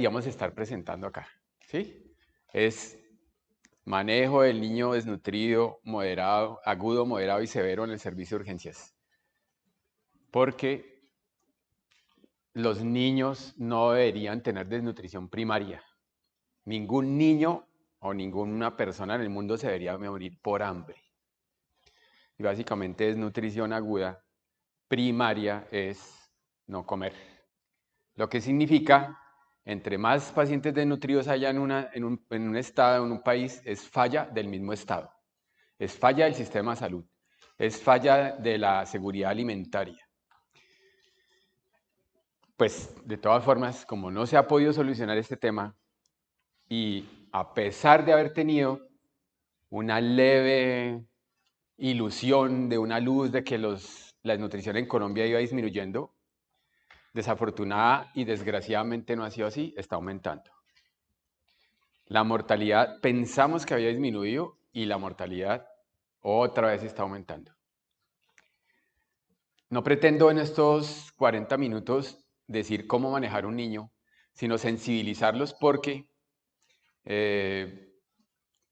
Vamos a estar presentando acá, ¿sí? Es manejo del niño desnutrido, moderado, agudo, moderado y severo en el servicio de urgencias. Porque los niños no deberían tener desnutrición primaria. Ningún niño o ninguna persona en el mundo se debería morir por hambre. Y básicamente desnutrición aguda primaria es no comer. Lo que significa, entre más pacientes desnutridos haya en un estado, en un país, es falla del mismo estado. Es falla del sistema de salud. Es falla de la seguridad alimentaria. Pues, de todas formas, como no se ha podido solucionar este tema, y a pesar de haber tenido una leve ilusión de una luz de que la desnutrición en Colombia iba disminuyendo, desafortunada y desgraciadamente no ha sido así, está aumentando. La mortalidad pensamos que había disminuido y la mortalidad otra vez está aumentando. No pretendo en estos 40 minutos decir cómo manejar un niño, sino sensibilizarlos porque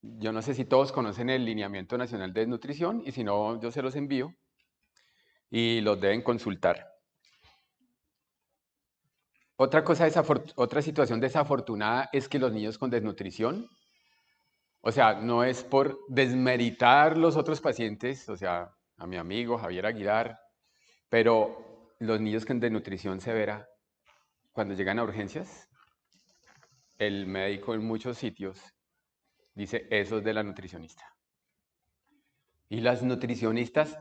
yo no sé si todos conocen el Lineamiento Nacional de Desnutrición y si no, yo se los envío y los deben consultar. Otra situación desafortunada es que los niños con desnutrición, o sea, no es por desmeritar los otros pacientes, o sea, a mi amigo Javier Aguilar, pero los niños con desnutrición severa, cuando llegan a urgencias, el médico en muchos sitios dice, eso es de la nutricionista. Y las nutricionistas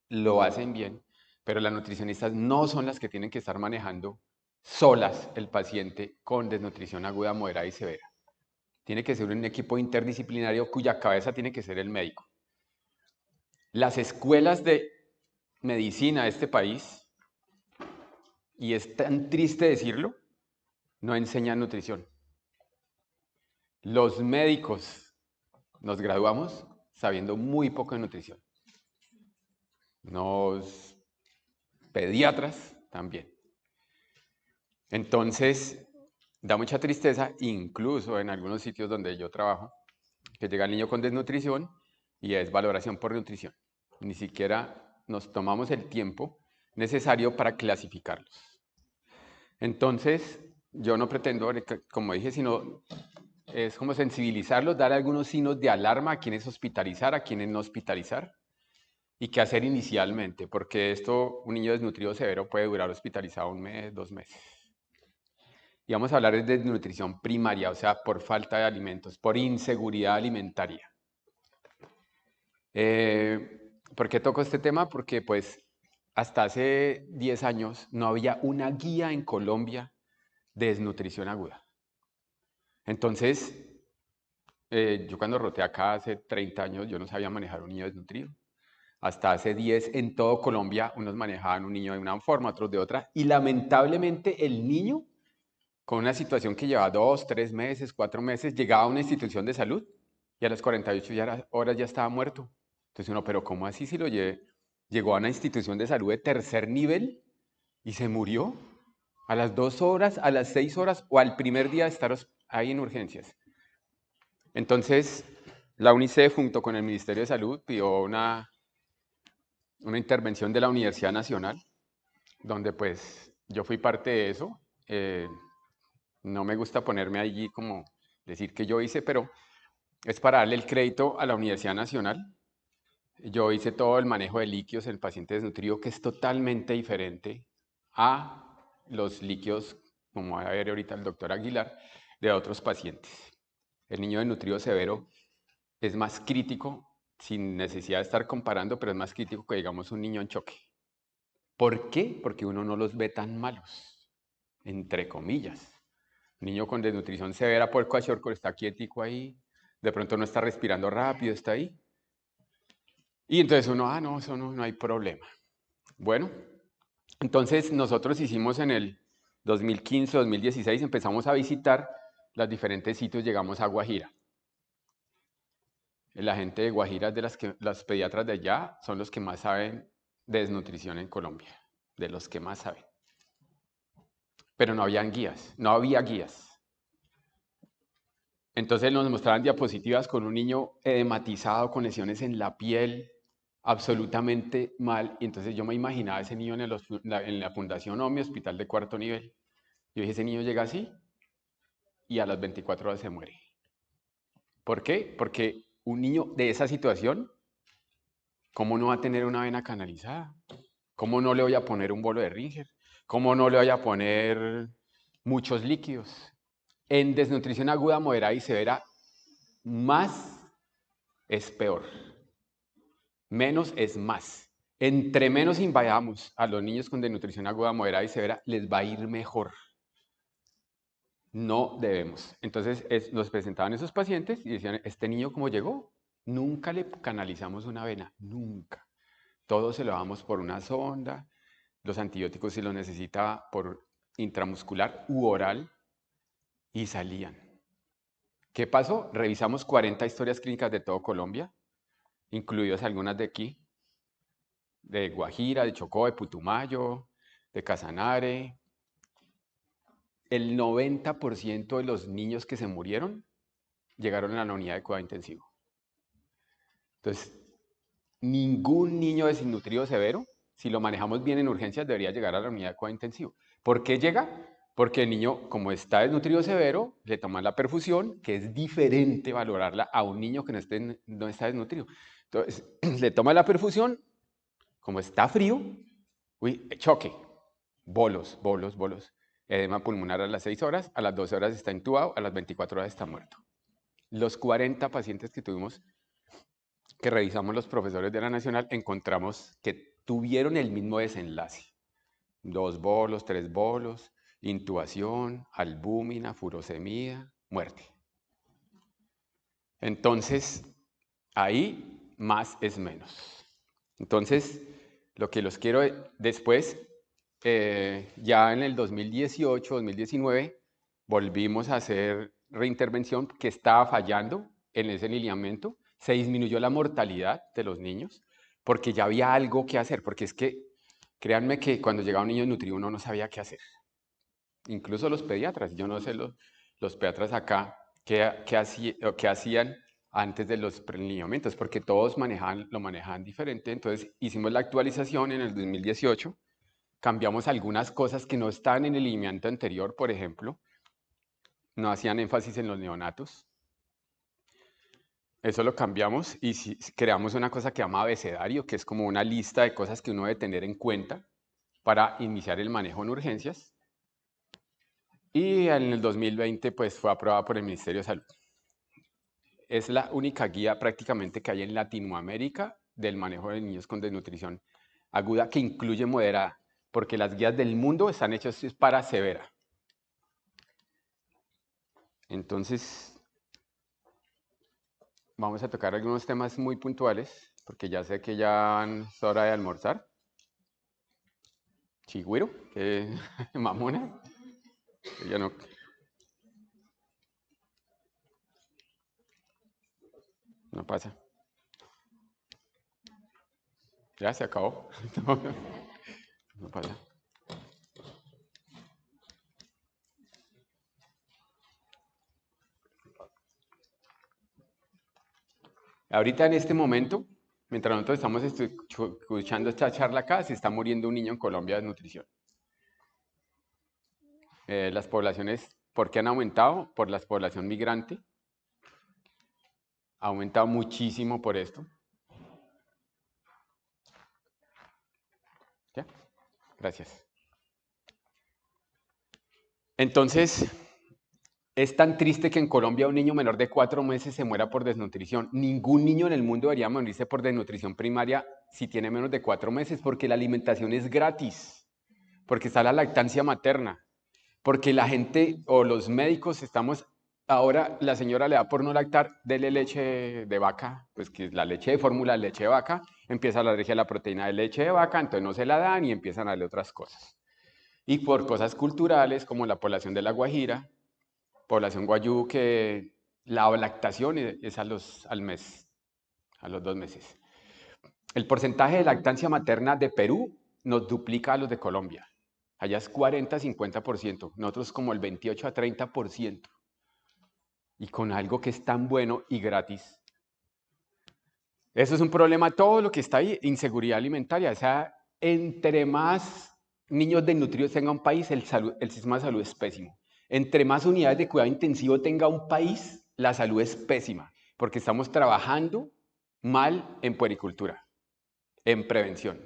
lo hacen bien, pero las nutricionistas no son las que tienen que estar manejando solas el paciente con desnutrición aguda, moderada y severa. Tiene que ser un equipo interdisciplinario cuya cabeza tiene que ser el médico. Las escuelas de medicina de este país, y es tan triste decirlo, no enseñan nutrición. Los médicos nos graduamos sabiendo muy poco de nutrición. Los pediatras también. Entonces, da mucha tristeza, incluso en algunos sitios donde yo trabajo, que llega el niño con desnutrición y es valoración por nutrición. Ni siquiera nos tomamos el tiempo necesario para clasificarlos. Entonces, yo no pretendo, como dije, sino es como sensibilizarlos, dar algunos signos de alarma a quienes hospitalizar, a quienes no hospitalizar y qué hacer inicialmente, porque esto, un niño desnutrido severo puede durar hospitalizado 1 mes, 2 meses. Y vamos a hablar de desnutrición primaria, o sea, por falta de alimentos, por inseguridad alimentaria. ¿Por qué toco este tema? Porque pues hasta hace 10 años no había una guía en Colombia de desnutrición aguda. Entonces, yo cuando roté acá hace 30 años, yo no sabía manejar un niño desnutrido. Hasta hace 10 en todo Colombia, unos manejaban un niño de una forma, otros de otra, y lamentablemente el niño, con una situación que llevaba 2, 3 meses, 4 meses, llegaba a una institución de salud y a las 48 horas ya estaba muerto. Entonces uno, pero ¿cómo así si lo llegó a una institución de salud de tercer nivel y se murió? A las 2 horas, a las 6 horas o al primer día de estar ahí en urgencias. Entonces, la UNICEF junto con el Ministerio de Salud pidió una intervención de la Universidad Nacional, donde pues yo fui parte de eso. No me gusta ponerme allí como decir que yo hice, pero es para darle el crédito a la Universidad Nacional. Yo hice todo el manejo de líquidos en el paciente desnutrido, que es totalmente diferente a los líquidos, como va a ver ahorita el doctor Aguilar, de otros pacientes. El niño desnutrido severo es más crítico, sin necesidad de estar comparando, pero es más crítico que digamos un niño en choque. ¿Por qué? Porque uno no los ve tan malos, entre comillas. Niño con desnutrición severa por kwashiorkor está quietico ahí, de pronto no está respirando rápido, está ahí. Y entonces uno, no, eso no hay problema. Bueno, entonces nosotros hicimos en el 2015, 2016, empezamos a visitar los diferentes sitios, llegamos a Guajira. La gente de Guajira, los pediatras de allá, son los que más saben de desnutrición en Colombia, de los que más saben. Pero no habían guías, no había guías. Entonces nos mostraban diapositivas con un niño edematizado, con lesiones en la piel, absolutamente mal. Y entonces yo me imaginaba a ese niño en la Fundación OMI, hospital de cuarto nivel. Yo dije, ese niño llega así y a las 24 horas se muere. ¿Por qué? Porque un niño de esa situación, ¿cómo no va a tener una vena canalizada? ¿Cómo no le voy a poner un bolo de Ringer? ¿Cómo no le voy a poner muchos líquidos? En desnutrición aguda, moderada y severa, más es peor. Menos es más. Entre menos invadamos a los niños con desnutrición aguda, moderada y severa, les va a ir mejor. No debemos. Entonces nos presentaban esos pacientes y decían, este niño cómo llegó, nunca le canalizamos una vena, nunca. Todo se lo damos por una sonda, los antibióticos si los necesitaba por intramuscular u oral y salían. ¿Qué pasó? Revisamos 40 historias clínicas de todo Colombia, incluidas algunas de aquí, de Guajira, de Chocó, de Putumayo, de Casanare. El 90% de los niños que se murieron llegaron a la unidad de cuidado intensivo. Entonces, ningún niño desnutrido severo, si lo manejamos bien en urgencias, debería llegar a la unidad de cuidado intensivo. ¿Por qué llega? Porque el niño, como está desnutrido severo, le toman la perfusión, que es diferente valorarla a un niño que no está desnutrido. Entonces, le toma la perfusión, como está frío, choque, bolos. Edema pulmonar a las 6 horas, a las 12 horas está intubado, a las 24 horas está muerto. Los 40 pacientes que tuvimos, que revisamos los profesores de la Nacional, encontramos que tuvieron el mismo desenlace. 2 bolos, 3 bolos, intubación, albúmina, furosemida, muerte. Entonces, ahí más es menos. Entonces, lo que los quiero después, ya en el 2018, 2019, volvimos a hacer reintervención que estaba fallando en ese lineamiento. Se disminuyó la mortalidad de los niños porque ya había algo que hacer, porque es que, créanme que cuando llegaba un niño desnutrido uno no sabía qué hacer. Incluso los pediatras, yo no sé los pediatras acá qué hacían antes de los prelineamientos, porque todos lo manejaban diferente. Entonces hicimos la actualización en el 2018, cambiamos algunas cosas que no estaban en el lineamiento anterior, por ejemplo, no hacían énfasis en los neonatos. Eso lo cambiamos y creamos una cosa que se llama abecedario, que es como una lista de cosas que uno debe tener en cuenta para iniciar el manejo en urgencias. Y en el 2020 pues, fue aprobada por el Ministerio de Salud. Es la única guía prácticamente que hay en Latinoamérica del manejo de niños con desnutrición aguda que incluye moderada, porque las guías del mundo están hechas para severa. Entonces, vamos a tocar algunos temas muy puntuales, porque ya sé que ya es hora de almorzar. Chigüiro, que mamona. Ya no. No pasa. Ya se acabó. No pasa. Ahorita en este momento, mientras nosotros estamos escuchando esta charla acá, se está muriendo un niño en Colombia de desnutrición. Las poblaciones, ¿por qué han aumentado? Por la población migrante. Ha aumentado muchísimo por esto. ¿Ya? Gracias. Entonces, es tan triste que en Colombia un niño menor de 4 meses se muera por desnutrición. Ningún niño en el mundo debería morirse por desnutrición primaria si tiene menos de 4 meses, porque la alimentación es gratis, porque está la lactancia materna, porque la gente o los médicos estamos, ahora la señora le da por no lactar, dele leche de vaca, pues que la leche de fórmula, leche de vaca, empieza la alergia a la proteína de leche de vaca, entonces no se la dan y empiezan a darle otras cosas. Y por cosas culturales como la población de La Guajira, población guayú, que la lactación es al mes, a los 2 meses. El porcentaje de lactancia materna de Perú nos duplica a los de Colombia. Allá es 40-50%, nosotros como el 28 a 30%. y con algo que es tan bueno y gratis. Eso es un problema, todo lo que está ahí, inseguridad alimentaria. O sea, entre más niños desnutridos tenga un país, el sistema de salud es pésimo. Entre más unidades de cuidado intensivo tenga un país, la salud es pésima, porque estamos trabajando mal en puericultura, en prevención.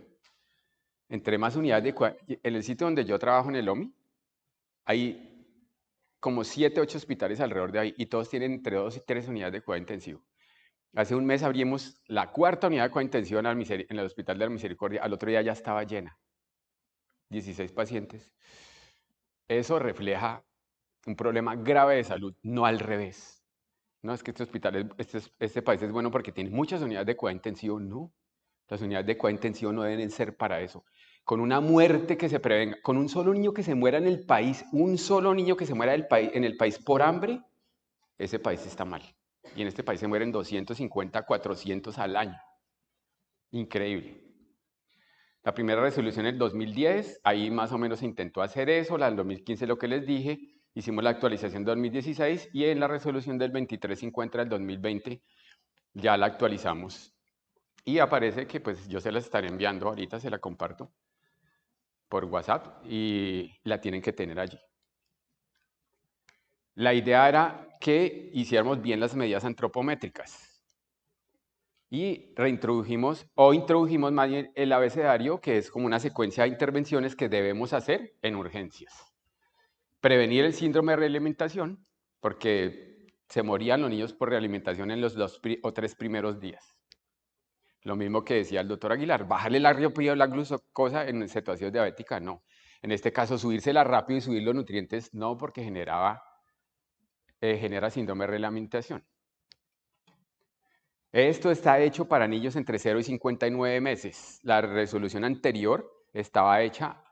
Entre más unidades de cuidado, en el sitio donde yo trabajo en el OMI, hay como 7, 8 hospitales alrededor de ahí y todos tienen entre 2 y 3 unidades de cuidado intensivo. Hace un mes abrimos la 4ª unidad de cuidado intensivo en el Hospital de la Misericordia. Al otro día ya estaba llena, 16 pacientes. Eso refleja un problema grave de salud, no al revés. No es que este país es bueno porque tiene muchas unidades de cuidado intensivo, no. Las unidades de cuidado intensivo no deben ser para eso. Con una muerte que se prevenga, con un solo niño que se muera en el país, un solo niño que se muera en el país por hambre, ese país está mal. Y en este país se mueren 250, 400 al año. Increíble. La primera resolución en el 2010, ahí más o menos se intentó hacer eso, la del 2015 lo que les dije, hicimos la actualización de 2016 y en la resolución del 2350 del 2020 ya la actualizamos. Y aparece que pues yo se la estaré enviando ahorita, se la comparto por WhatsApp y la tienen que tener allí. La idea era que hiciéramos bien las medidas antropométricas. Y introdujimos más bien el abecedario, que es como una secuencia de intervenciones que debemos hacer en urgencias. Prevenir el síndrome de realimentación, porque se morían los niños por realimentación en los 2 o 3 primeros días. Lo mismo que decía el doctor Aguilar, bajarle la glucosa en situación diabética, no. En este caso, subírsela rápido y subir los nutrientes, no, porque genera síndrome de realimentación. Esto está hecho para niños entre 0 y 59 meses. La resolución anterior estaba hecha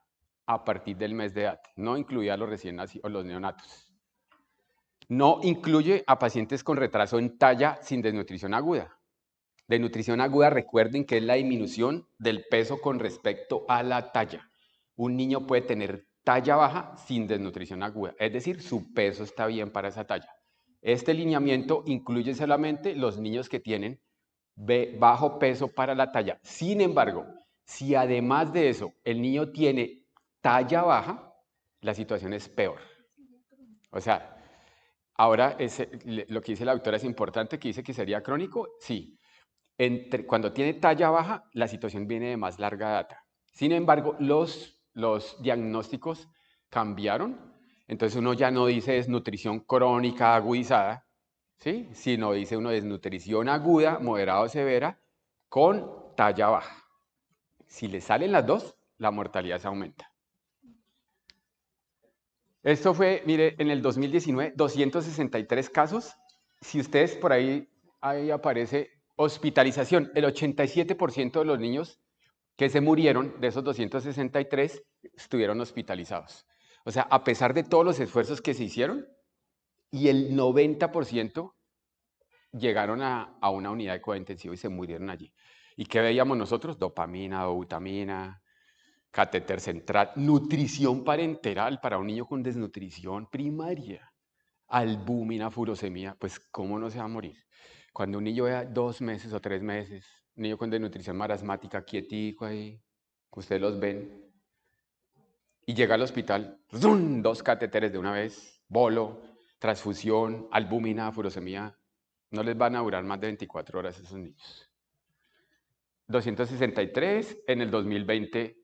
a partir del mes de edad. No incluía a los recién nacidos o los neonatos. No incluye a pacientes con retraso en talla sin desnutrición aguda. Desnutrición aguda, recuerden que es la disminución del peso con respecto a la talla. Un niño puede tener talla baja sin desnutrición aguda, es decir, su peso está bien para esa talla. Este lineamiento incluye solamente los niños que tienen bajo peso para la talla. Sin embargo, si además de eso el niño tiene talla baja, la situación es peor. O sea, ahora lo que dice la doctora es importante, que dice que sería crónico, sí. Cuando tiene talla baja, la situación viene de más larga data. Sin embargo, los diagnósticos cambiaron. Entonces uno ya no dice desnutrición crónica agudizada, ¿sí? Sino dice uno desnutrición aguda, moderada o severa, con talla baja. Si le salen las dos, la mortalidad se aumenta. Esto fue, mire, en el 2019, 263 casos. Si ustedes por ahí aparece hospitalización, el 87% de los niños que se murieron, de esos 263, estuvieron hospitalizados. O sea, a pesar de todos los esfuerzos que se hicieron, y el 90% llegaron a una unidad de cuidado intensivo y se murieron allí. ¿Y qué veíamos nosotros? Dopamina, dobutamina, catéter central, nutrición parenteral para un niño con desnutrición primaria, albúmina, furosemía, pues ¿cómo no se va a morir? Cuando un niño vea 2 meses o 3 meses, un niño con desnutrición marasmática, quietico ahí, que ustedes los ven, y llega al hospital, ¡zum!, 2 catéteres de una vez, bolo, transfusión, albúmina, furosemía, no les van a durar más de 24 horas esos niños. 263, en el 2020,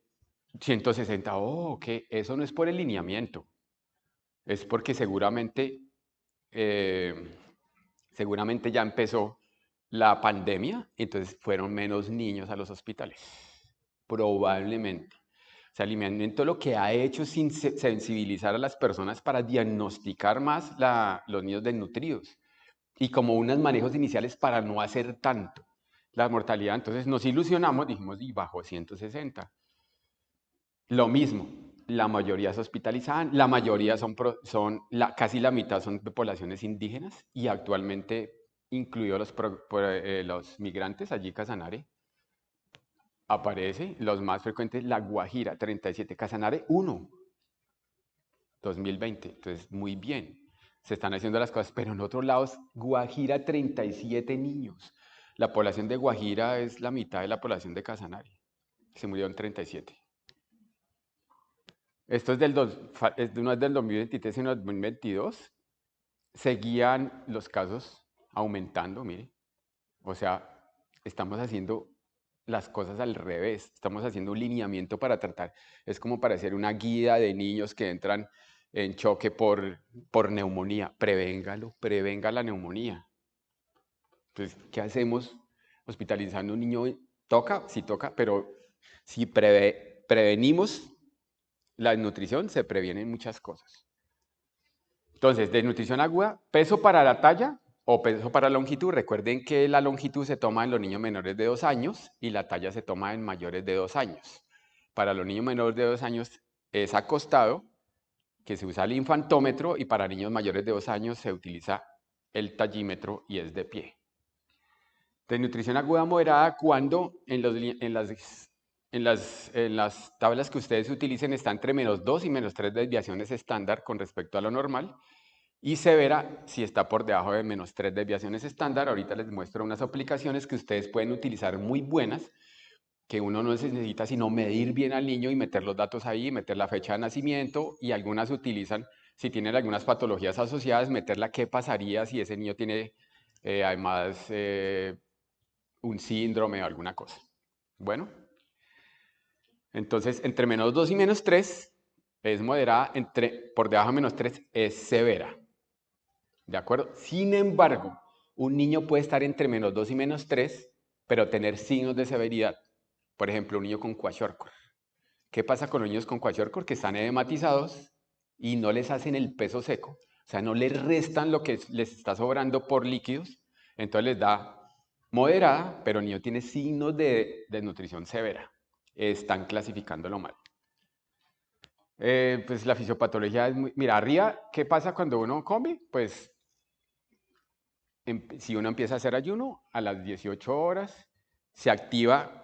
160. Oh, que eso no es por el lineamiento, es porque seguramente ya empezó la pandemia, entonces fueron menos niños a los hospitales, probablemente. O sea, el lineamiento lo que ha hecho es sensibilizar a las personas para diagnosticar más los niños desnutridos y como unos manejos iniciales para no hacer tanto la mortalidad. Entonces nos ilusionamos, dijimos, y bajó 160. Lo mismo, la mayoría se hospitalizan, la mayoría casi la mitad son de poblaciones indígenas y actualmente, incluidos los migrantes, allí Casanare, aparece, los más frecuentes, La Guajira, 37, Casanare 1, 2020, entonces muy bien. se están haciendo las cosas, pero en otros lados, Guajira, 37 niños. La población de Guajira es la mitad de la población de Casanare. Se murieron 37. Esto es no es del 2023, sino del 2022. Seguían los casos aumentando, mire. O sea, estamos haciendo las cosas al revés. Estamos haciendo un lineamiento para tratar. Es como para hacer una guía de niños que entran en choque por neumonía. Prevéngalo, prevenga la neumonía. Entonces, ¿qué hacemos hospitalizando a un niño? Toca, sí toca, pero si prevenimos la desnutrición, se previenen muchas cosas. Entonces, desnutrición aguda, peso para la talla o peso para la longitud. Recuerden que la longitud se toma en los niños menores de 2 años y la talla se toma en mayores de 2 años. Para los niños menores de 2 años es acostado, que se usa el infantómetro, y para niños mayores de 2 años se utiliza el tallímetro y es de pie. Desnutrición aguda moderada cuando en las tablas que ustedes utilicen está entre -2 y -3 desviaciones estándar con respecto a lo normal. Y severa si está por debajo de -3 desviaciones estándar. Ahorita les muestro unas aplicaciones que ustedes pueden utilizar muy buenas, que uno no necesita sino medir bien al niño y meter los datos ahí, meter la fecha de nacimiento, y algunas utilizan, si tienen algunas patologías asociadas, meterla qué pasaría si ese niño tiene además un síndrome o alguna cosa. Bueno, entonces entre -2 y -3 es moderada, por debajo de -3 es severa. ¿De acuerdo? Sin embargo, un niño puede estar entre -2 y -3, pero tener signos de severidad. Por ejemplo, un niño con kwashiorkor. ¿Qué pasa con los niños con kwashiorkor? Que están edematizados y no les hacen el peso seco. O sea, no les restan lo que les está sobrando por líquidos. Entonces les da moderada, pero el niño tiene signos de desnutrición severa. Están clasificándolo mal. Pues la fisiopatología es muy... Mira, arriba, ¿qué pasa cuando uno come? Pues si uno empieza a hacer ayuno, a las 18 horas se activa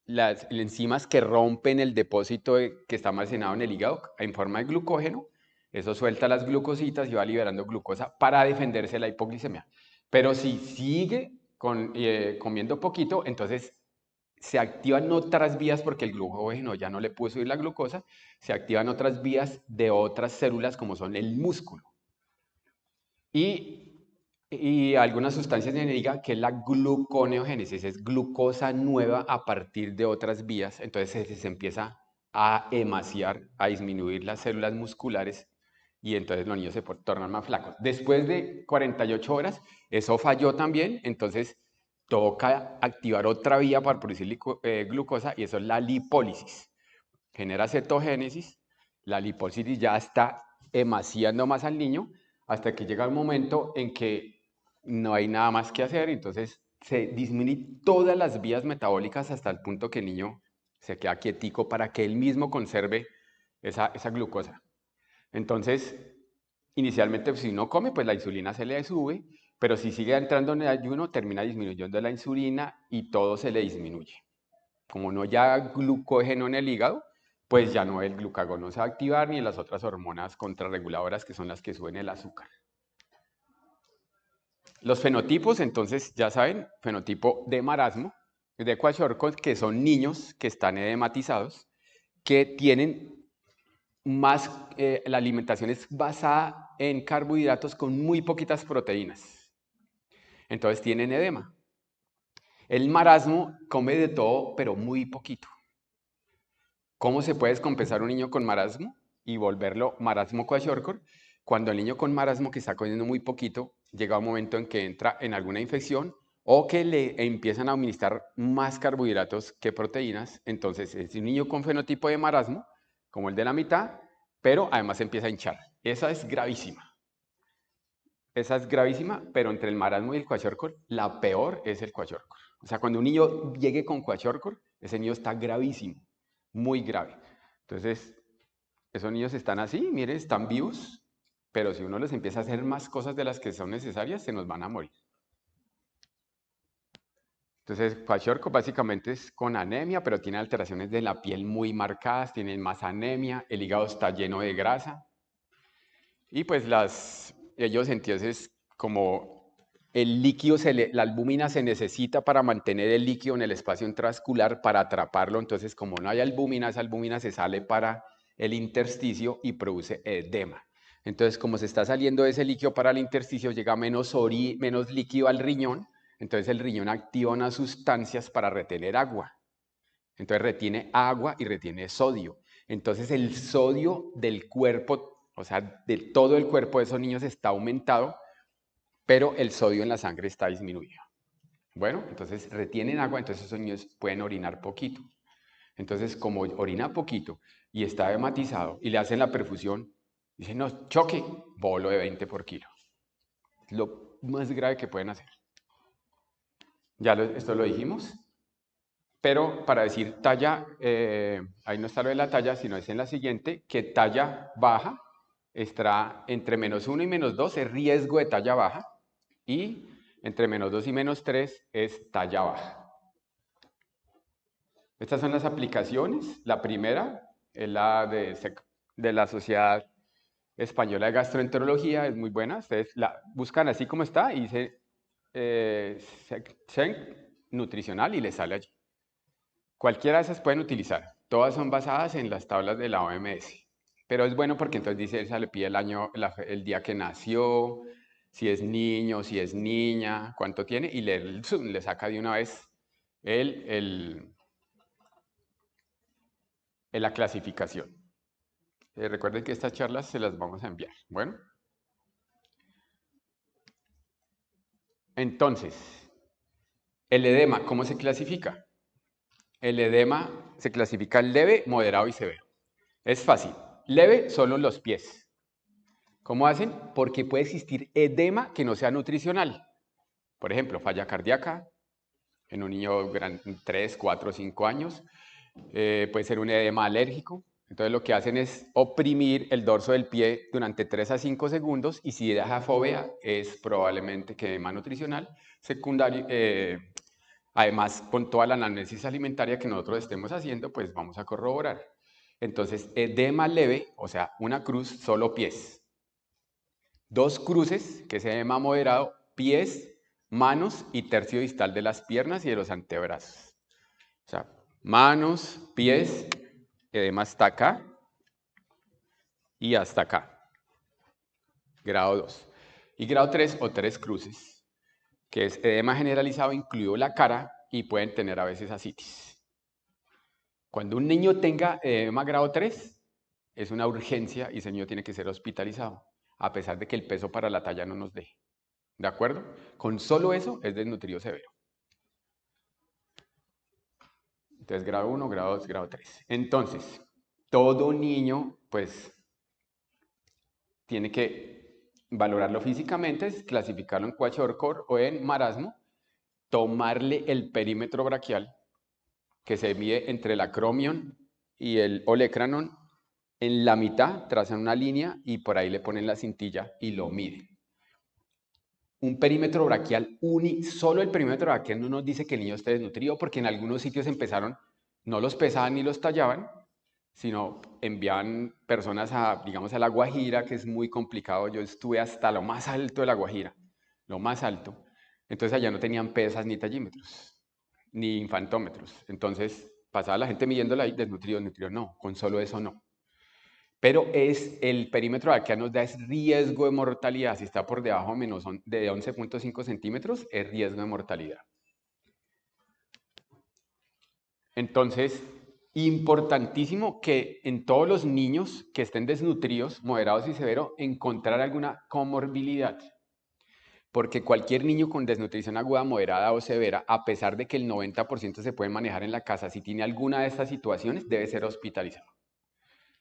las enzimas que rompen el depósito que está almacenado en el hígado en forma de glucógeno. Eso suelta las glucositas y va liberando glucosa para defenderse de la hipoglicemia. Pero si sigue comiendo poquito, entonces se activan otras vías, porque el glucógeno ya no le puede subir la glucosa, se activan otras vías de otras células como son el músculo. Y algunas sustancias en el hígado, que es la gluconeogénesis, es glucosa nueva a partir de otras vías. Entonces se empieza a emaciar, a disminuir las células musculares, y entonces los niños se tornan más flacos. Después de 48 horas, eso falló también, entonces toca activar otra vía para producir glucosa, y eso es la lipólisis. Genera cetogénesis, la lipólisis ya está emaciando más al niño, hasta que llega el momento en que no hay nada más que hacer, entonces se disminuyen todas las vías metabólicas hasta el punto que el niño se queda quietico para que él mismo conserve esa glucosa. Entonces, inicialmente, si no come, pues la insulina se le sube, pero si sigue entrando en el ayuno, termina disminuyendo la insulina y todo se le disminuye. Como no ya glucógeno en el hígado, pues ya no el glucagón no se va a activar, ni las otras hormonas contrarreguladoras, que son las que suben el azúcar. Los fenotipos, entonces, ya saben, fenotipo de marasmo, de kwashiorkor, que son niños que están edematizados, que tienen más, la alimentación es basada en carbohidratos con muy poquitas proteínas. Entonces tienen edema. El marasmo come de todo, pero muy poquito. ¿Cómo se puede descompensar un niño con marasmo y volverlo marasmo kwashiorkor? Cuando el niño con marasmo, que está comiendo muy poquito, llega un momento en que entra en alguna infección o que le empiezan a administrar más carbohidratos que proteínas. Entonces es un niño con fenotipo de marasmo, como el de la mitad, pero además empieza a hinchar. Esa es gravísima. Esa es gravísima, pero entre el marasmo y el kwashiorkor, la peor es el kwashiorkor. O sea, cuando un niño llegue con kwashiorkor, ese niño está gravísimo, muy grave. Entonces, esos niños están así, miren, están vivos, pero si uno les empieza a hacer más cosas de las que son necesarias, se nos van a morir. Entonces, kwashiorkor básicamente es con anemia, pero tiene alteraciones de la piel muy marcadas, tienen más anemia, el hígado está lleno de grasa. Y pues ellos entonces, como el líquido, la albúmina se necesita para mantener el líquido en el espacio intramuscular para atraparlo, entonces como no hay albúmina, esa albúmina se sale para el intersticio y produce edema. Entonces, como se está saliendo ese líquido para el intersticio, llega menos líquido al riñón, entonces el riñón activa unas sustancias para retener agua. Entonces retiene agua y retiene sodio. Entonces el sodio del cuerpo, o sea, de todo el cuerpo de esos niños está aumentado, pero el sodio en la sangre está disminuido. Bueno, entonces retienen agua, entonces esos niños pueden orinar poquito. Entonces, como orina poquito y está hematizado y le hacen la perfusión, dicen, no, choque, bolo de 20 por kilo. Es lo más grave que pueden hacer. Esto lo dijimos. Pero para decir talla, ahí no está lo de la talla, sino es en la siguiente, que talla baja está entre -1 y -2 es riesgo de talla baja, y entre -2 y -3 es talla baja. Estas son las aplicaciones. La primera es la de la Sociedad Española de Gastroenterología, es muy buena. Ustedes la buscan así como está y dice nutricional y les sale allí. Cualquiera de esas pueden utilizar. Todas son basadas en las tablas de la OMS. Pero es bueno porque entonces dice, esa le pide el año, el día que nació, si es niño, si es niña, cuánto tiene, y le saca de una vez la clasificación. Recuerden que estas charlas se las vamos a enviar. Bueno. Entonces, el edema, ¿cómo se clasifica? El edema se clasifica en leve, moderado y severo. Es fácil. Leve, solo en los pies. ¿Cómo hacen? Porque puede existir edema que no sea nutricional. Por ejemplo, falla cardíaca en un niño de 3, 4, 5 años. Puede ser un edema alérgico. Entonces lo que hacen es oprimir el dorso del pie durante 3 a 5 segundos y si deja fobia es probablemente que edema nutricional secundario. Además, con toda la anamnesis alimentaria que nosotros estemos haciendo, pues vamos a corroborar. Entonces, edema leve, o sea, una cruz, solo pies. 2 cruces, que es edema moderado, pies, manos y tercio distal de las piernas y de los antebrazos. O sea, manos, pies, edema hasta acá y hasta acá. Grado 2. Y grado 3 o 3 cruces, que es edema generalizado, incluido la cara, y pueden tener a veces ascitis. Cuando un niño tenga edema grado 3, es una urgencia y ese niño tiene que ser hospitalizado, a pesar de que el peso para la talla no nos dé. ¿De acuerdo? Con solo eso es desnutrido severo. Entonces, grado 1, grado 2, grado 3. Entonces, todo niño, pues, tiene que valorarlo físicamente, clasificarlo en kwashiorkor o en marasmo, tomarle el perímetro braquial, que se mide entre el acromion y el olecranon, en la mitad, trazan una línea y por ahí le ponen la cintilla y lo miden. Un perímetro braquial, solo el perímetro braquial no nos dice que el niño esté desnutrido, porque en algunos sitios empezaron, no los pesaban ni los tallaban, sino enviaban personas digamos, a La Guajira, que es muy complicado. Yo estuve hasta lo más alto de La Guajira, lo más alto. Entonces allá no tenían pesas ni tallímetros, ni infantómetros. Entonces pasaba la gente midiéndola ahí, desnutrido, no, con solo eso no. Pero el perímetro braquial nos da riesgo de mortalidad. Si está por debajo de 11.5 centímetros, es riesgo de mortalidad. Entonces, importantísimo que en todos los niños que estén desnutridos, moderados y severos, encontrar alguna comorbilidad. Porque cualquier niño con desnutrición aguda, moderada o severa, a pesar de que el 90% se puede manejar en la casa, si tiene alguna de estas situaciones, debe ser hospitalizado.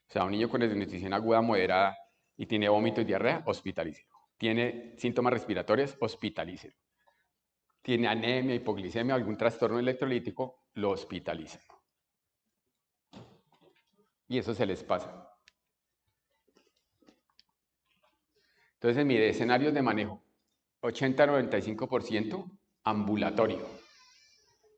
O sea, un niño con desnutrición aguda, moderada y tiene vómito y diarrea, hospitalícelo. Tiene síntomas respiratorios, hospitalícelo. Tiene anemia, hipoglicemia, algún trastorno electrolítico, lo hospitalicen. Y eso se les pasa. Entonces, mire, escenarios de manejo. 80-95% ambulatorio.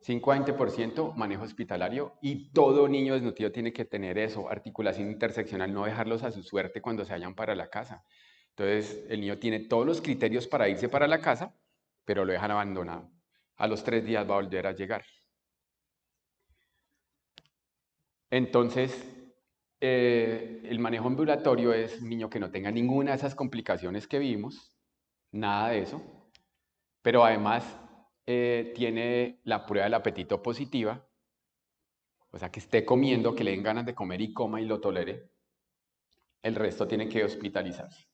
5-20% manejo hospitalario, y todo niño desnutrido tiene que tener eso, articulación interseccional, no dejarlos a su suerte cuando se vayan para la casa. Entonces, el niño tiene todos los criterios para irse para la casa, pero lo dejan abandonado. A los 3 días va a volver a llegar. Entonces, el manejo ambulatorio es un niño que no tenga ninguna de esas complicaciones que vimos, nada de eso, pero además tiene la prueba del apetito positiva, o sea, que esté comiendo, que le den ganas de comer y coma y lo tolere. El resto tiene que hospitalizarse.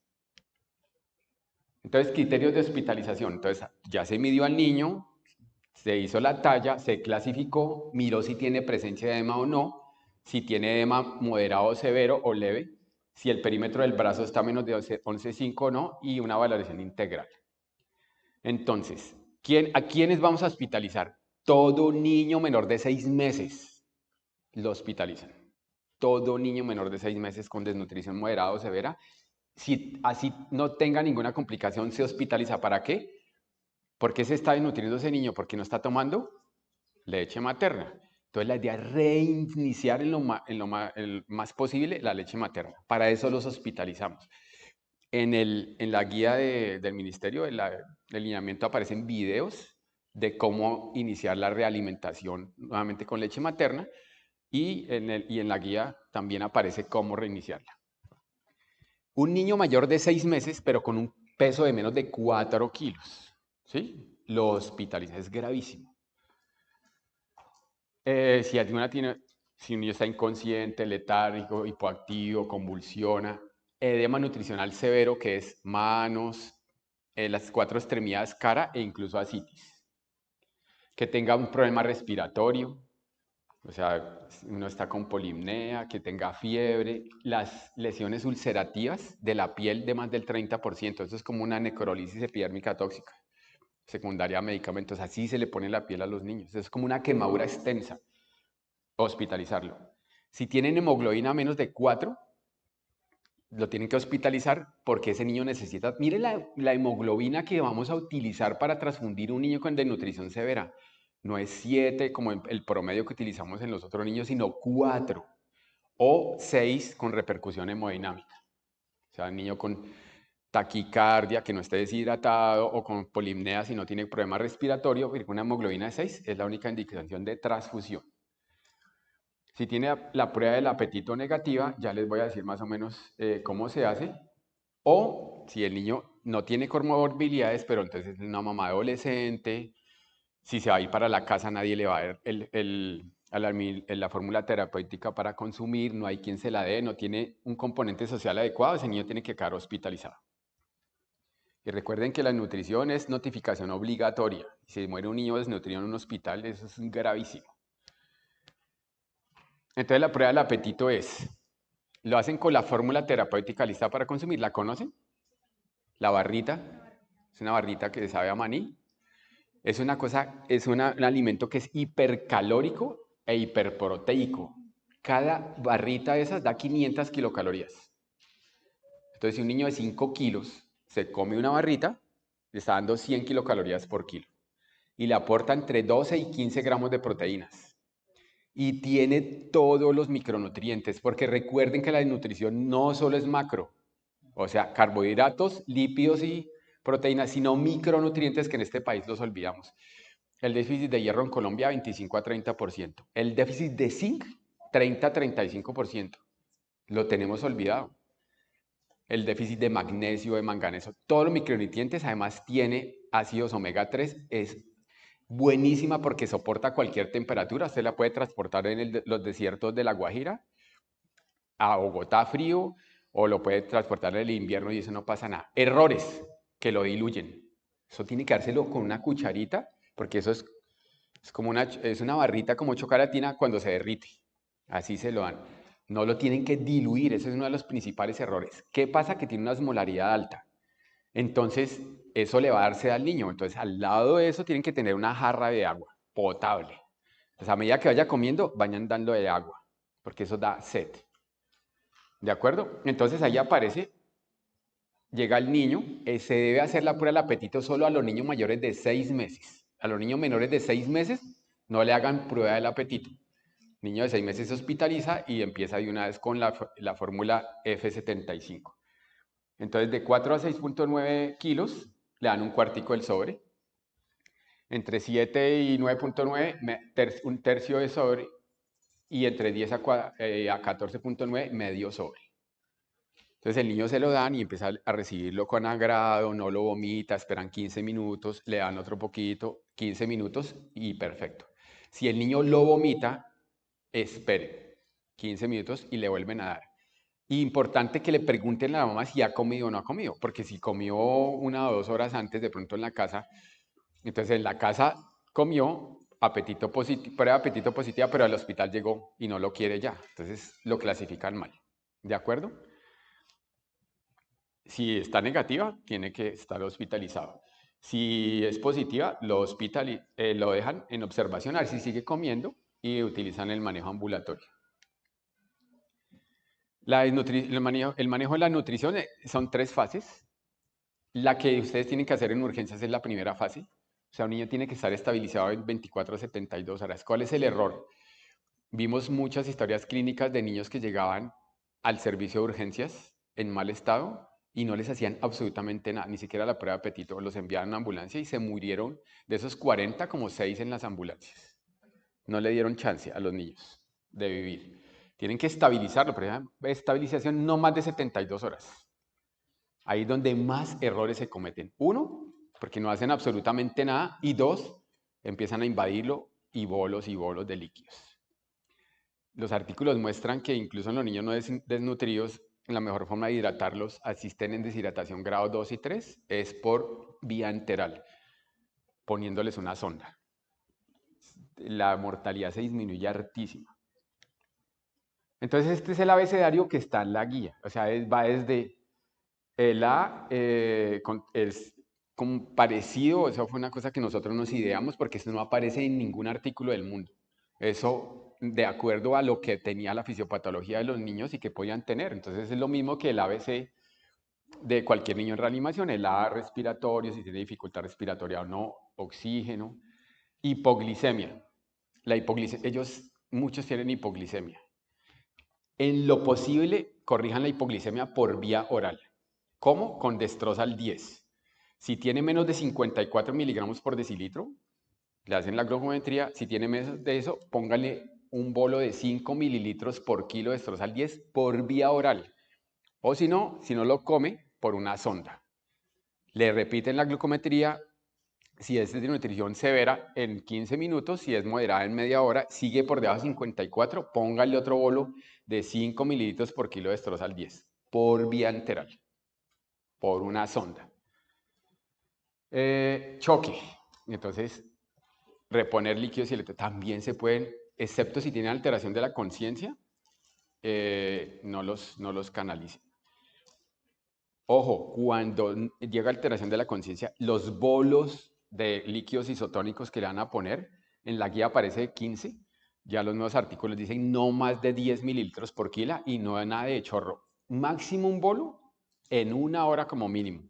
Entonces, criterios de hospitalización. Entonces, ya se midió al niño, se hizo la talla, se clasificó, miró si tiene presencia de edema o no, si tiene edema moderado, severo o leve, si el perímetro del brazo está menos de 11,5 o no, y una valoración integral. Entonces, ¿a quiénes vamos a hospitalizar? Todo niño menor de 6 meses lo hospitalizan. Todo niño menor de 6 meses con desnutrición moderada o severa, si así no tenga ninguna complicación, se hospitaliza. ¿Para qué? ¿Por qué se está desnutriendo ese niño? Porque no está tomando leche materna. Entonces la idea es reiniciar en lo más posible la leche materna. Para eso los hospitalizamos. En la guía del ministerio, del lineamiento, aparecen videos de cómo iniciar la realimentación nuevamente con leche materna y en la guía también aparece cómo reiniciarla. Un niño mayor de 6 meses, pero con un peso de menos de 4 kilos, ¿sí? Lo hospitaliza, es gravísimo. Si un niño está inconsciente, letárgico, hipoactivo, convulsiona, edema nutricional severo, que es manos, las 4 extremidades, cara e incluso ascitis. Que tenga un problema respiratorio, o sea, uno está con polipnea, que tenga fiebre, las lesiones ulcerativas de la piel de más del 30%, eso es como una necrolisis epidérmica tóxica, secundaria a medicamentos, así se le pone la piel a los niños, es como una quemadura extensa, hospitalizarlo. Si tienen hemoglobina menos de 4, lo tienen que hospitalizar porque ese niño necesita, mire la hemoglobina que vamos a utilizar para transfundir un niño con desnutrición severa. No es 7 como el promedio que utilizamos en los otros niños, sino 4 o 6 con repercusión hemodinámica. O sea, un niño con taquicardia, que no esté deshidratado o con polipnea si no tiene problema respiratorio, con una hemoglobina de 6 es la única indicación de transfusión. Si tiene la prueba del apetito negativa, ya les voy a decir más o menos cómo se hace. O si el niño no tiene comorbilidades, pero entonces es una mamá adolescente, si se va a ir para la casa nadie le va a dar la fórmula terapéutica para consumir, no hay quien se la dé, no tiene un componente social adecuado, ese niño tiene que quedar hospitalizado. Y recuerden que la nutrición es notificación obligatoria. Si muere un niño desnutrido en un hospital, eso es gravísimo. Entonces la prueba del apetito lo hacen con la fórmula terapéutica lista para consumir. ¿La conocen? La barrita. Es una barrita que sabe a maní. Es un alimento que es hipercalórico e hiperproteico. Cada barrita de esas da 500 kilocalorías. Entonces, si un niño de 5 kilos se come una barrita, le está dando 100 kilocalorías por kilo. Y le aporta entre 12 y 15 gramos de proteínas. Y tiene todos los micronutrientes, porque recuerden que la nutrición no solo es macro, o sea, carbohidratos, lípidos y proteínas, sino micronutrientes que en este país los olvidamos. El déficit de hierro en Colombia, 25 a 30%. El déficit de zinc, 30 a 35%. Lo tenemos olvidado. El déficit de magnesio, de manganeso, todos los micronutrientes, además tiene ácidos omega 3, es buenísima porque soporta cualquier temperatura. Usted la puede transportar en los desiertos de La Guajira, a Bogotá frío, o lo puede transportar en el invierno y eso no pasa nada. Errores que lo diluyen. Eso tiene que dárselo con una cucharita, porque eso es como es una barrita como chocolatina cuando se derrite. Así se lo dan. No lo tienen que diluir, ese es uno de los principales errores. ¿Qué pasa? Que tiene una osmolaridad alta. Entonces, eso le va a dar sed al niño. Entonces, al lado de eso tienen que tener una jarra de agua potable. Entonces, a medida que vaya comiendo, vayan dando de agua, porque eso da sed. ¿De acuerdo? Entonces, ahí aparece, llega el niño, se debe hacer la prueba del apetito solo a los niños mayores de 6 meses. A los niños menores de 6 meses no le hagan prueba del apetito. Niño de 6 meses se hospitaliza y empieza de una vez con la fórmula F75. Entonces, de 4 a 6,9 kilos, le dan un cuartico del sobre. Entre 7 y 9,9, un tercio de sobre. Y entre 10 a 14,9, medio sobre. Entonces el niño se lo dan y empieza a recibirlo con agrado, no lo vomita, esperan 15 minutos, le dan otro poquito, 15 minutos y perfecto. Si el niño lo vomita, espere 15 minutos y le vuelven a dar. Importante que le pregunten a la mamá si ha comido o no ha comido, porque si comió 1 o 2 horas antes de pronto en la casa, entonces en la casa comió, prueba apetito positiva, pero al hospital llegó y no lo quiere ya. Entonces lo clasifican mal. ¿De acuerdo? Si está negativa, tiene que estar hospitalizado. Si es positiva, lo dejan en observación, a ver si sigue comiendo y utilizan el manejo ambulatorio. El manejo de la nutrición son 3 fases. La que ustedes tienen que hacer en urgencias es la primera fase. O sea, un niño tiene que estar estabilizado en 24 a 72 horas. ¿Cuál es el error? Vimos muchas historias clínicas de niños que llegaban al servicio de urgencias en mal estado y no les hacían absolutamente nada, ni siquiera la prueba de apetito. Los enviaban a una ambulancia y se murieron. De esos 40, como 6 en las ambulancias. No le dieron chance a los niños de vivir. Tienen que estabilizarlo, pero estabilización no más de 72 horas. Ahí es donde más errores se cometen. 1, porque no hacen absolutamente nada. Y 2, empiezan a invadirlo y bolos de líquidos. Los artículos muestran que incluso en los niños no desnutridos, la mejor forma de hidratarlos, asisten en deshidratación grado 2 y 3, es por vía enteral, poniéndoles una sonda. La mortalidad se disminuye hartísimo. Entonces este es el abecedario que está en la guía. O sea, va desde el A, es como parecido, eso fue una cosa que nosotros nos ideamos porque eso no aparece en ningún artículo del mundo. Eso de acuerdo a lo que tenía la fisiopatología de los niños y que podían tener. Entonces es lo mismo que el ABC de cualquier niño en reanimación, el A respiratorio, si tiene dificultad respiratoria o no, oxígeno, hipoglicemia. Muchos tienen hipoglicemia. En lo posible, corrijan la hipoglicemia por vía oral. ¿Cómo? Con Destrosal 10. Si tiene menos de 54 miligramos por decilitro, le hacen la glucometría. Si tiene menos de eso, póngale un bolo de 5 mililitros por kilo de Destrosal 10 por vía oral. O si no lo come, por una sonda. Le repiten la glucometría. Si es de nutrición severa, en 15 minutos. Si es moderada, en media hora. Sigue por debajo de 54, póngale otro bolo de 5 mililitros por kilo de Destrosal 10 por vía enteral, por una sonda. Choque. Entonces, reponer líquidos y electrodos también se pueden, excepto si tienen alteración de la conciencia, no los canalicen. Ojo, cuando llega alteración de la conciencia, los bolos de líquidos isotónicos que le van a poner, en la guía aparece 15, ya los nuevos artículos dicen no más de 10 mililitros por kilo y no nada de chorro. Máximo un bolo en 1 hora como mínimo.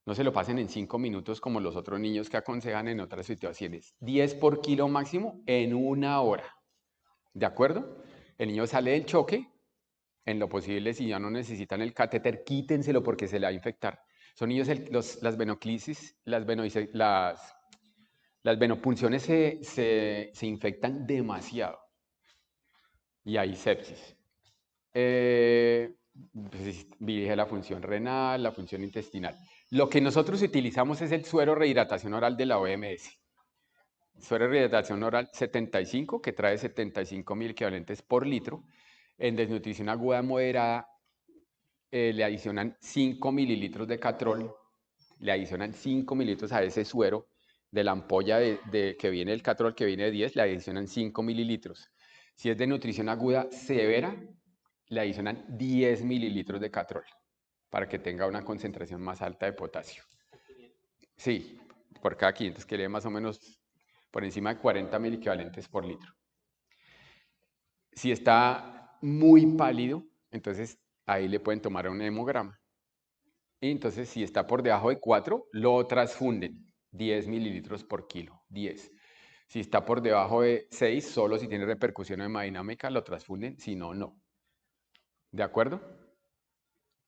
No se lo pasen en 5 minutos como los otros niños que aconsejan en otras situaciones. 10 por kilo máximo en 1 hora. ¿De acuerdo? El niño sale del choque. En lo posible, si ya no necesitan el catéter, quítenselo porque se le va a infectar. Son niños, las venoclisis, las venopunciones se infectan demasiado y hay sepsis. Pues, dirige la función renal, la función intestinal. Lo que nosotros utilizamos es el suero rehidratación oral de la OMS. Suero rehidratación oral 75, que trae 75.000 equivalentes por litro. En desnutrición aguda moderada le adicionan 5 mililitros de catrol, le adicionan 5 mililitros a ese suero de la ampolla que viene del catrol, que viene de 10, le adicionan 5 mililitros. Si es de nutrición aguda severa, le adicionan 10 mililitros de catrol para que tenga una concentración más alta de potasio. Sí, por cada 500, que le dé más o menos por encima de 40.000 equivalentes por litro. Si está muy pálido, entonces ahí le pueden tomar un hemograma. Y entonces, si está por debajo de 4, lo transfunden. 10 mililitros por kilo. 10. Si está por debajo de 6, solo si tiene repercusión hemodinámica, lo transfunden. Si no, no. ¿De acuerdo?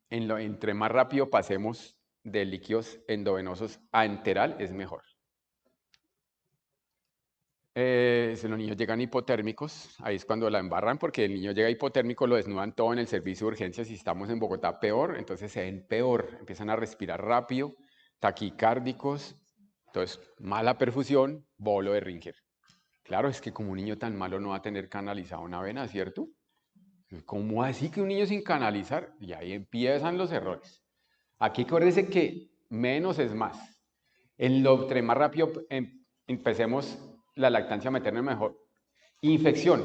Entre más rápido pasemos de líquidos endovenosos a enteral, es mejor. Si los niños llegan hipotérmicos, ahí es cuando la embarran, porque el niño llega hipotérmico, lo desnudan todo en el servicio de urgencias. Si estamos en Bogotá, peor, entonces se ven peor, empiezan a respirar rápido, taquicárdicos, entonces mala perfusión, bolo de Ringer. Claro, es que como un niño tan malo no va a tener canalizada una vena, ¿cierto? ¿Cómo así que un niño sin canalizar? Y ahí empiezan los errores. Aquí acuérdense que menos es más. Entre más rápido empecemos la lactancia materna, mejor. Infección.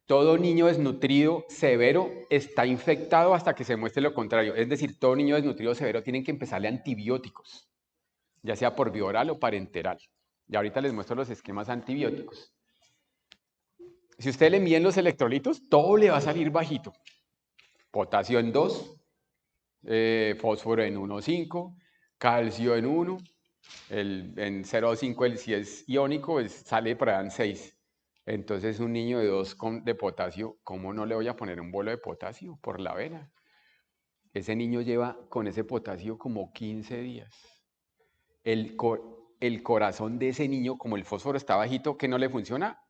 Todo niño desnutrido severo está infectado hasta que se muestre lo contrario. Es decir, todo niño desnutrido severo tienen que empezarle antibióticos, ya sea por vía oral o parenteral. Y ahorita les muestro los esquemas antibióticos. Si usted le envían los electrolitos, todo le va a salir bajito. Potasio en 2, fósforo en 1,5, calcio en 1, en 0,5 si es iónico sale para en 6. Entonces un niño de 2 de potasio, ¿cómo no le voy a poner un bolo de potasio por la vena? Ese niño lleva con ese potasio como 15 días. El corazón de ese niño, como el fósforo está bajito, ¿qué no le funciona?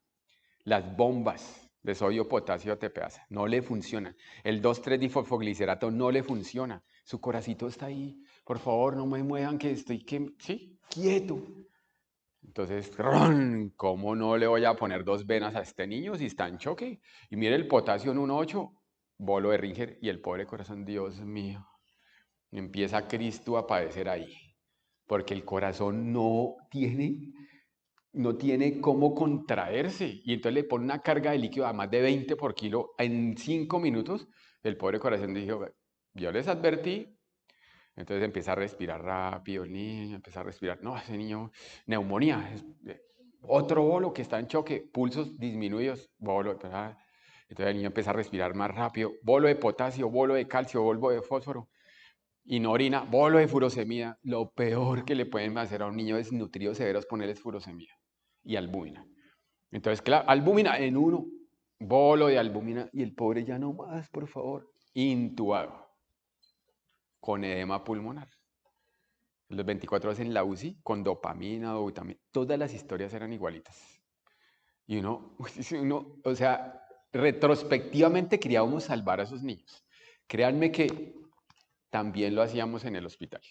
Las bombas de sodio, potasio, ATPasa, no le funcionan. El 2,3-difosfoglicerato no le funciona. Su coracito está ahí. Por favor, no me muevan que estoy ¿sí? Quieto. Entonces, ¿cómo no le voy a poner 2 venas a este niño si está en choque? Y mire el potasio en 1,8, bolo de Ringer y el pobre corazón, Dios mío. Empieza Cristo a padecer ahí. Porque el corazón no tiene cómo contraerse. Y entonces le pone una carga de líquido a más de 20 por kilo en 5 minutos. El pobre corazón dijo, yo les advertí. Entonces empieza a respirar rápido el niño, empieza a respirar. No, ese niño, neumonía. Otro bolo que está en choque, pulsos disminuidos, bolo. Entonces el niño empieza a respirar más rápido. Bolo de potasio, bolo de calcio, bolo de fósforo. Y no orina, bolo de furosemida. Lo peor que le pueden hacer a un niño desnutrido severo es ponerles furosemida y albúmina. Entonces, claro, albúmina en 1, bolo de albúmina y el pobre ya no más, por favor, intubado con edema pulmonar. Los 24 horas en la UCI con dopamina, dobutamina, todas las historias eran igualitas. Y o sea, retrospectivamente queríamos salvar a esos niños. Créanme que también lo hacíamos en el hospital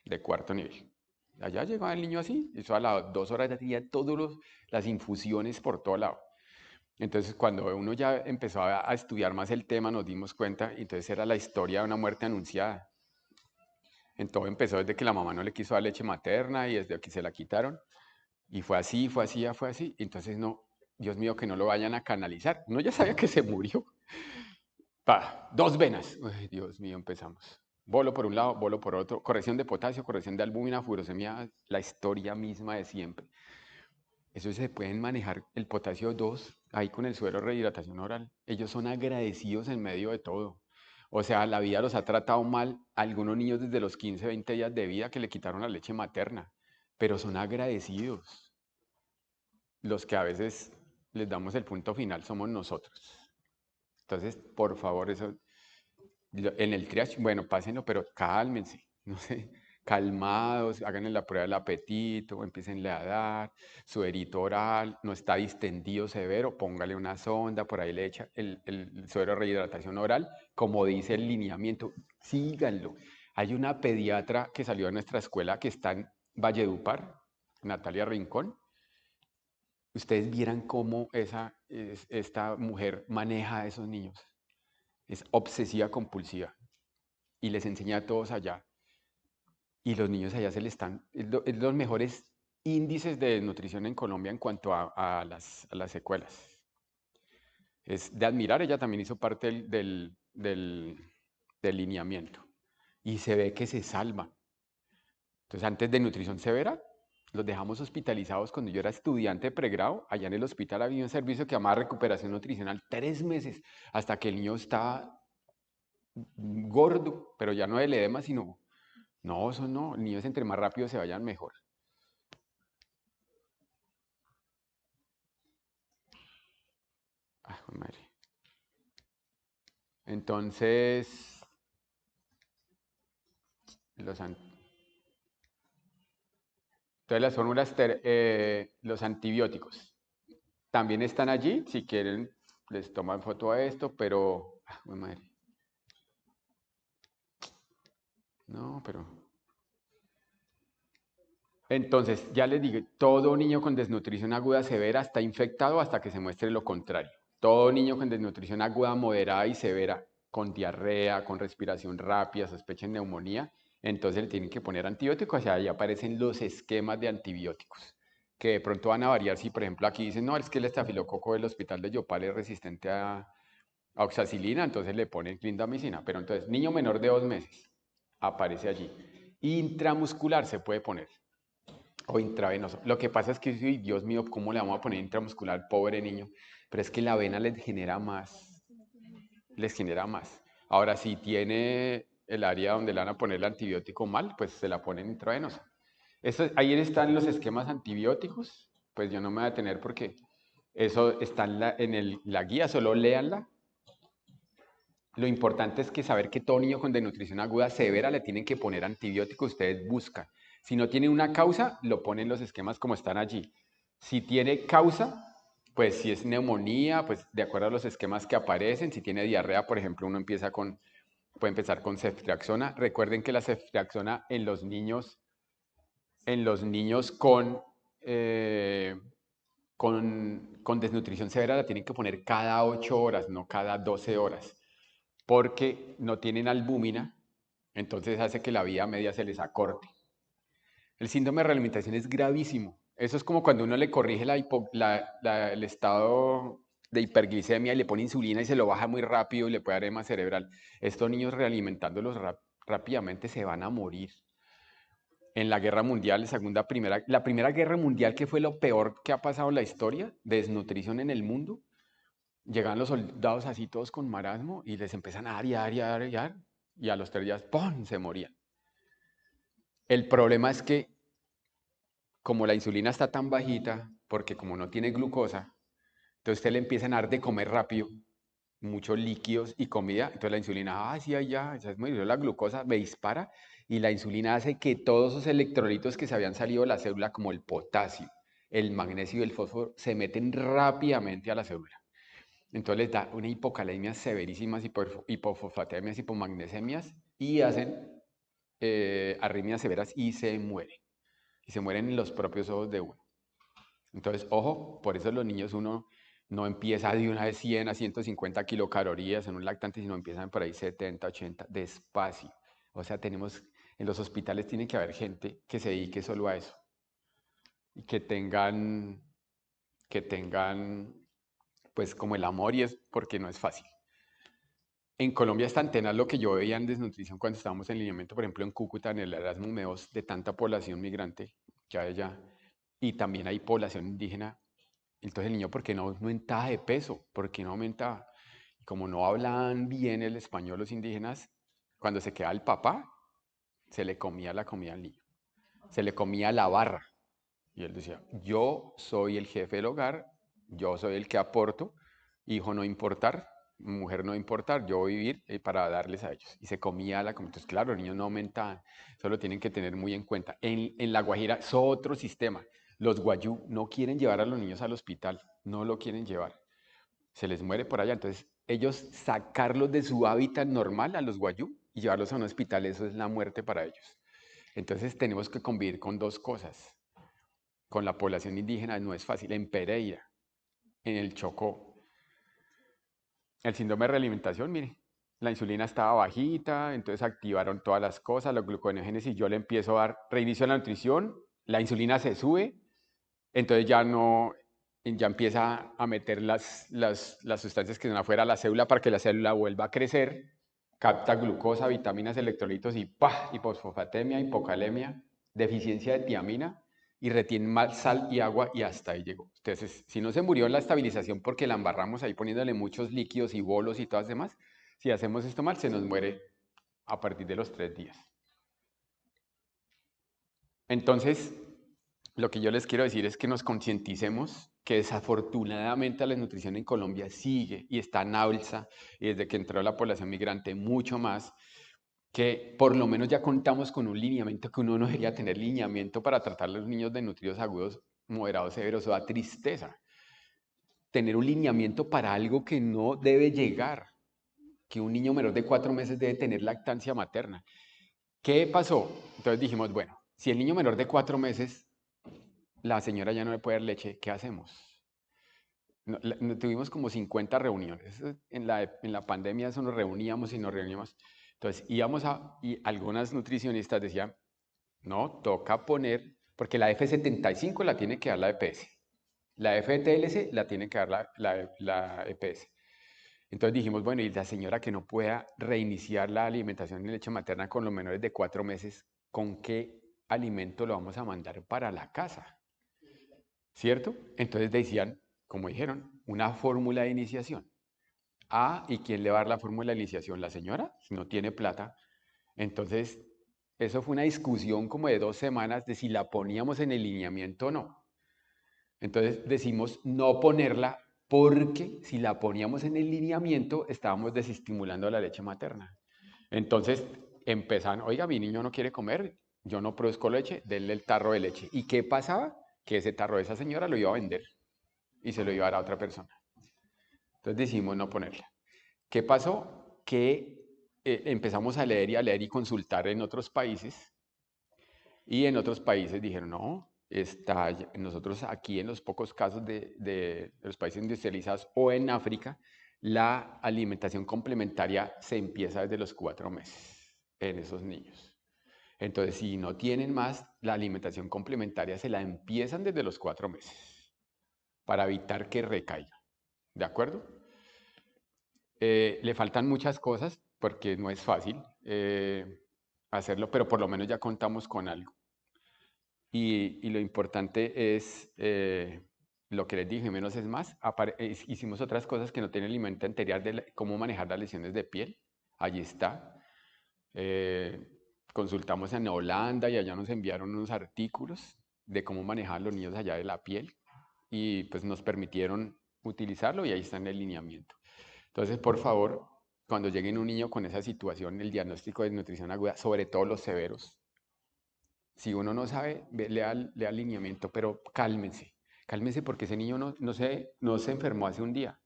de 4º nivel. Allá llegaba el niño así, eso a las 2 horas ya tenía todas las infusiones por todo lado. Entonces, cuando uno ya empezó a estudiar más el tema, nos dimos cuenta, entonces era la historia de una muerte anunciada. Entonces empezó desde que la mamá no le quiso dar leche materna y desde que se la quitaron. Y fue así, fue así, ya fue así. Entonces, no, Dios mío, que no lo vayan a canalizar. Uno ya sabía que se murió. 2 venas. Ay, Dios mío, empezamos. Bolo por un lado, bolo por otro. Corrección de potasio, corrección de albúmina, furosemia, la historia misma de siempre. Eso se pueden manejar el potasio 2 ahí con el suero de rehidratación oral. Ellos son agradecidos en medio de todo. O sea, la vida los ha tratado mal. Algunos niños desde los 15, 20 días de vida que le quitaron la leche materna, pero son agradecidos. Los que a veces les damos el punto final somos nosotros. Entonces, por favor, eso en el triage, bueno, pásenlo, pero cálmense, no sé, calmados, háganle la prueba del apetito, empiecen a dar, suerito oral, no está distendido severo, póngale una sonda, por ahí le echa el suero de rehidratación oral, como dice el lineamiento, síganlo. Hay una pediatra que salió de nuestra escuela que está en Valledupar, Natalia Rincón. Ustedes vieran cómo esta mujer maneja a esos niños. Es obsesiva compulsiva y les enseña a todos allá. Y los niños allá es los mejores índices de nutrición en Colombia en cuanto a las secuelas. Es de admirar, ella también hizo parte del lineamiento. Y se ve que se salvan. Entonces, antes de nutrición severa, los dejamos hospitalizados cuando yo era estudiante de pregrado. Allá en el hospital había un servicio que llamaba recuperación nutricional, 3 meses, hasta que el niño estaba gordo, pero ya no del edema, sino, no, eso no, niños entre más rápido se vayan mejor. Madre. Entonces, Los, an- entonces las fórmulas, los antibióticos, también están allí. Si quieren, les toman foto a esto, pero... uy, madre. No, pero... Entonces, ya les digo, todo niño con desnutrición aguda severa está infectado hasta que se muestre lo contrario. Todo niño con desnutrición aguda, moderada y severa, con diarrea, con respiración rápida, sospecha de neumonía, entonces le tienen que poner antibióticos. O sea, ahí aparecen los esquemas de antibióticos, que de pronto van a variar. Si, por ejemplo, aquí dicen, no, es que el estafilococo del hospital de Yopal es resistente a oxacilina, entonces le ponen clindamicina. Pero entonces, niño menor de 2 meses, aparece allí. Intramuscular se puede poner o intravenoso. Lo que pasa es que, uy, Dios mío, ¿cómo le vamos a poner intramuscular, pobre niño? Pero es que la vena les genera más. Ahora, si tiene el área donde le van a poner el antibiótico mal, pues se la ponen intravenosa. Ahí están los esquemas antibióticos, pues yo no me voy a tener porque eso está en la guía, solo léanla. Lo importante es que saber que todo niño con desnutrición aguda severa le tienen que poner antibiótico, ustedes buscan. Si no tiene una causa, lo ponen los esquemas como están allí. Si tiene causa, pues si es neumonía, pues de acuerdo a los esquemas que aparecen. Si tiene diarrea, por ejemplo, puede empezar con ceftriaxona. Recuerden que la ceftriaxona en los niños eh, con desnutrición severa la tienen que poner cada 8 horas, no cada 12 horas, porque no tienen albúmina, entonces hace que la vida media se les acorte. El síndrome de realimentación es gravísimo. Eso es como cuando uno le corrige el estado de hiperglicemia y le pone insulina y se lo baja muy rápido y le puede dar edema cerebral. Estos niños realimentándolos rápidamente se van a morir. En la guerra mundial, la primera guerra mundial, que fue lo peor que ha pasado en la historia, de desnutrición en el mundo, llegan los soldados así todos con marasmo y les empiezan a dar, y a los 3 días, ¡pum!, se morían. El problema es que como la insulina está tan bajita, porque como no tiene glucosa, entonces usted le empiezan a dar de comer rápido, muchos líquidos y comida, entonces la insulina, sí, ya, es muy bien, la glucosa me dispara y la insulina hace que todos esos electrolitos que se habían salido de la célula, como el potasio, el magnesio y el fósforo, se meten rápidamente a la célula. Entonces les da una hipocalemia severísimas, hipofosfatemias, hipomagnesemias y hacen arritmias severas y se mueren. Y se mueren en los propios ojos de uno. Entonces, ojo, por eso los niños uno no empieza de una de 100 a 150 kilocalorías en un lactante, sino empiezan por ahí 70, 80, despacio. O sea, en los hospitales tiene que haber gente que se dedique solo a eso y que tengan, pues como el amor, y es porque no es fácil. En Colombia es tan tenaz lo que yo veía en desnutrición cuando estábamos en lineamiento, por ejemplo, en Cúcuta, en el Erasmus Meos, de tanta población migrante que hay allá, y también hay población indígena. Entonces el niño, ¿por qué no aumentaba de peso? ¿Por qué no aumentaba? Como no hablan bien el español los indígenas, cuando se quedaba el papá, se le comía la comida al niño. Se le comía la barra. Y él decía, yo soy el jefe del hogar, yo soy el que aporto, hijo no importar, mujer no importar, yo voy a vivir para darles a ellos. Y se comía la comida. Entonces, claro, los niños no aumentaban, eso lo tienen que tener muy en cuenta. En La Guajira es otro sistema. Los guayú no quieren llevar a los niños al hospital, no lo quieren llevar. Se les muere por allá. Entonces, ellos sacarlos de su hábitat normal a los guayú y llevarlos a un hospital, eso es la muerte para ellos. Entonces, tenemos que convivir con dos cosas. Con la población indígena no es fácil. En Pereira, en el Chocó, el síndrome de realimentación, mire, la insulina estaba bajita, entonces activaron todas las cosas, los gluconeogénesis, yo le empiezo a dar reinicio a la nutrición, la insulina se sube, entonces ya no, ya empieza a meter las sustancias que están afuera de la célula para que la célula vuelva a crecer, capta glucosa, vitaminas, electrolitos y ¡pah!, hipofosfatemia, hipocalemia, deficiencia de tiamina y retiene más sal y agua y hasta ahí llegó. Entonces, si no se murió en la estabilización porque la embarramos ahí poniéndole muchos líquidos y bolos y todas demás, si hacemos esto mal, se nos muere a partir de los 3 días. Entonces, lo que yo les quiero decir es que nos concienticemos que desafortunadamente la desnutrición en Colombia sigue y está en alza, y desde que entró la población migrante mucho más, que por lo menos ya contamos con un lineamiento, que uno no debería tener lineamiento para tratar a los niños desnutridos agudos, moderados, severos, o da tristeza. Tener un lineamiento para algo que no debe llegar, que un niño menor de 4 meses debe tener lactancia materna. ¿Qué pasó? Entonces dijimos, bueno, si el niño menor de 4 meses, la señora ya no le puede dar leche, ¿qué hacemos? Tuvimos como 50 reuniones. En la pandemia eso nos reuníamos y nos reuníamos. Entonces y algunas nutricionistas decían, no, toca poner, porque la F75 la tiene que dar la EPS. La FTLC la tiene que dar la EPS. Entonces dijimos, bueno, y la señora que no pueda reiniciar la alimentación en leche materna con los menores de 4 meses, ¿con qué alimento lo vamos a mandar para la casa? ¿Cierto? Entonces decían, como dijeron, una fórmula de iniciación. ¿Y quién le va a dar la fórmula de iniciación? ¿La señora? Si no tiene plata. Entonces, eso fue una discusión como de 2 semanas de si la poníamos en el lineamiento o no. Entonces decimos no ponerla porque si la poníamos en el lineamiento estábamos desestimulando la leche materna. Entonces empezaron, oiga, mi niño no quiere comer, yo no produzco leche, denle el tarro de leche. ¿Y qué pasaba? Que ese tarro de esa señora lo iba a vender y se lo iba a dar a otra persona. Entonces decidimos no ponerla. ¿Qué pasó? Que empezamos a leer y consultar en otros países y en otros países dijeron, no, nosotros aquí en los pocos casos de los países industrializados o en África, la alimentación complementaria se empieza desde los 4 meses en esos niños. Entonces, si no tienen más, la alimentación complementaria se la empiezan desde los 4 meses para evitar que recaiga. ¿De acuerdo? Le faltan muchas cosas porque no es fácil hacerlo, pero por lo menos ya contamos con algo. Y lo importante es lo que les dije, menos es más. Hicimos otras cosas que no tienen el alimento anterior de cómo manejar las lesiones de piel. Allí está. Consultamos en Holanda y allá nos enviaron unos artículos de cómo manejar los niños allá de la piel y pues nos permitieron utilizarlo y ahí está en el lineamiento. Entonces, por favor, cuando lleguen un niño con esa situación, el diagnóstico de desnutrición aguda, sobre todo los severos, si uno no sabe, lea alineamiento, pero cálmense. Cálmense porque ese niño no se enfermó hace un día.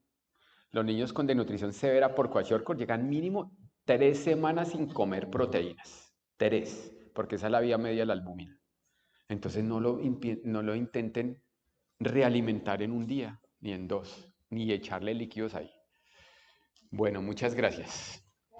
Los niños con desnutrición severa por kwashiorkor llegan mínimo 3 semanas sin comer proteínas. 3, porque esa es la vía media de la albúmina. Entonces no lo intenten realimentar en un día, ni en 2, ni echarle líquidos ahí. Bueno, muchas gracias.